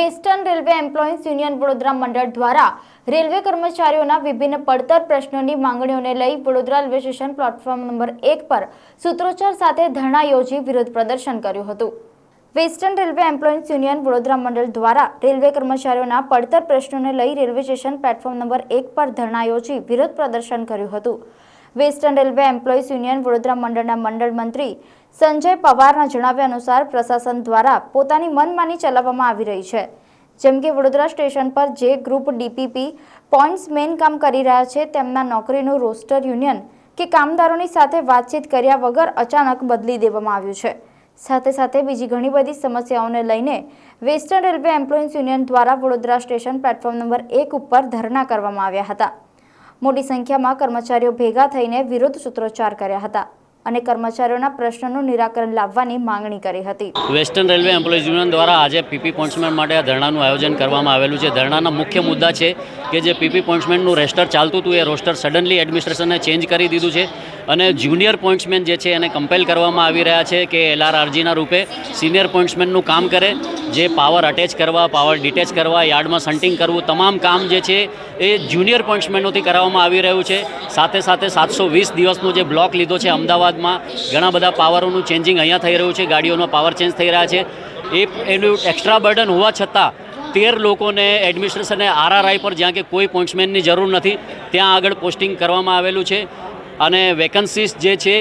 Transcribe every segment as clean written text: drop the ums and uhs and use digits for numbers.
Western railway employees union Vadodara મંડળ દ્વારા railway કર્મચારીઓના વિભિન્ન પડતર પ્રશ્નોની માંગણીઓને લઈ Vadodara railway station platform number 1 પર સૂત્રોચ્ચાર સાથે ધરણા યોજી વિરોધ પ્રદર્શન કર્યું હતું। Western railway employees union Vadodara મંડળ દ્વારા રેલવે કર્મચારીઓના પડતર પ્રશ્નોને લઈ રેલવે સ્ટેશન પ્લેટફોર્મ નંબર 1 પર ધરણા યોજી વિરોધ પ્રદર્શન કર્યું હતું। Western railway employees union Vadodara મંડળના મંડળ મંત્રી સંજય પવારના જણાવ્યા અનુસાર પ્રશાસન દ્વારા પોતાની મનમાની ચલાવવામાં આવી રહી છે। જેમ કે વડોદરા સ્ટેશન પર જે ગ્રુપ ડીપીપી પોઈન્ટ્સમેન કામ કરી રહ્યા છે તેમના નોકરીનું રોસ્ટર યુનિયન કે કામદારોની સાથે વાતચીત કર્યા વગર અચાનક બદલી દેવામાં આવ્યું છે। સાથે સાથે બીજી ઘણી બધી સમસ્યાઓને લઈને વેસ્ટર્ન રેલવે એમ્પ્લોઈઝ યુનિયન દ્વારા વડોદરા સ્ટેશન પ્લેટફોર્મ નંબર 1 ઉપર ધરણા કરવામાં આવ્યા હતા। મોટી સંખ્યામાં કર્મચારીઓ ભેગા થઈને વિરોધ સૂત્રોચ્ચાર કર્યા હતા અને કર્મચારીઓના પ્રશ્નોનું નિરાકરણ લાવવાની માંગણી કરી હતી। વેસ્ટર્ન રેલવે એમ્પ્લોઈઝ યુનિયન દ્વારા આજે પીપી પોઈન્ટ્સમેન માટે આ ધરણાનું આયોજન કરવામાં આવેલું છે। ધરણાના મુખ્ય મુદ્દા છે કે જે પીપી પોઈન્ટ્સમેનનું રોસ્ટર ચાલતું હતું એ રોસ્ટર સડનલી એડમિનિસ્ટ્રેશને ચેન્જ કરી દીધું છે અને જુનિયર પોઈન્ટ્સમેન જે છે એને કમ્પેલ કરવામાં આવી રહ્યા છે કે LRRGના રૂપે સિનિયર પોઈન્ટ્સમેનનું કામ કરે। જે પાવર અટેચ કરવા, પાવર ડિટેચ કરવા, યાર્ડમાં શન્ટિંગ કરવું, તમામ કામ જે છે એ જુનિયર પોઈન્ટ્સમેનોથી કરાવવામાં આવી રહ્યું છે। સાથે સાથે 720 દિવસનો જે બ્લોક લીધો છે અમદાવાદમાં, ઘણા બધા પાવરોનું ચેન્જિંગ અહીંયા થઈ રહ્યું છે, ગાડીઓનો પાવર ચેન્જ થઈ રહ્યા છે। એનું એક્સ્ટ્રા બર્ડન હોવા છતાં 13 લોકોને એડમિનિસ્ટ્રેશને RRI પર જ્યાં કે કોઈ પોઈન્ટ્સમેનની જરૂર નથી ત્યાં આગળ પોસ્ટિંગ કરવામાં આવેલું છે અને વેકન્સીસ જે છે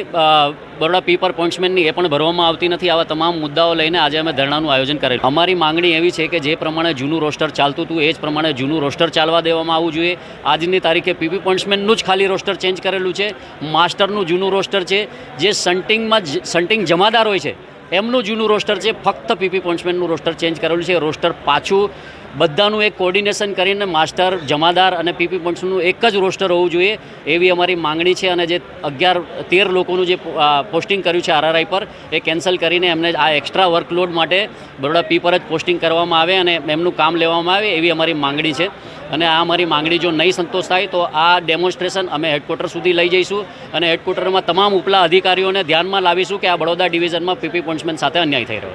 બરોડા પી પર પોઈન્ટ્સમેનની એ પણ ભરવામાં આવતી નથી। આવા તમામ મુદ્દાઓ લઈને આજે અમે ધરણાનું આયોજન કરેલું। અમારી માંગણી એવી છે કે જે પ્રમાણે જૂનું રોસ્ટર ચાલતું હતું એ જ પ્રમાણે જૂનું રોસ્ટર ચાલવા દેવામાં આવવું જોઈએ। આજની તારીખે પીપી પોઈન્ટ્સમેનનું જ ખાલી રોસ્ટર ચેન્જ કરેલું છે। માસ્ટરનું જૂનું રોસ્ટર છે, જે શન્ટિંગ જમાદાર હોય છે એમનું જૂનું રોસ્ટર છે, ફક્ત પીપી પોઈન્ટ્સમેનનું રોસ્ટર ચેન્જ કરેલું છે। રોસ્ટર પાછું બધાનું એક કોર્ડિનેશન કરીને માસ્ટર, જમાદાર અને પીપી પોઈન્ટ્સનું એક જ રોસ્ટર હોવું જોઈએ એવી અમારી માંગણી છે। અને જે 13 લોકોનું જે પોસ્ટિંગ કર્યું છે RRI પર એ કેન્સલ કરીને એમને આ એક્સ્ટ્રા વર્કલોડ માટે બરોડા પી પર જ પોસ્ટિંગ કરવામાં આવે અને એમનું કામ લેવામાં આવે એવી અમારી માંગણી છે। અને આ અમારી માંગણી જો નહીં સંતોષ થાય તો આ ડેમોન્સ્ટ્રેશન અમે હેડક્વાર્ટર સુધી લઈ જઈશું અને હેડક્વાર્ટરમાં તમામ ઉપલા અધિકારીઓને ધ્યાનમાં લાવીશું કે આ બરોડા ડિવિઝનમાં પીપી પોઈન્ટ્સમેન સાથે અન્યાય થઈ રહ્યો છે।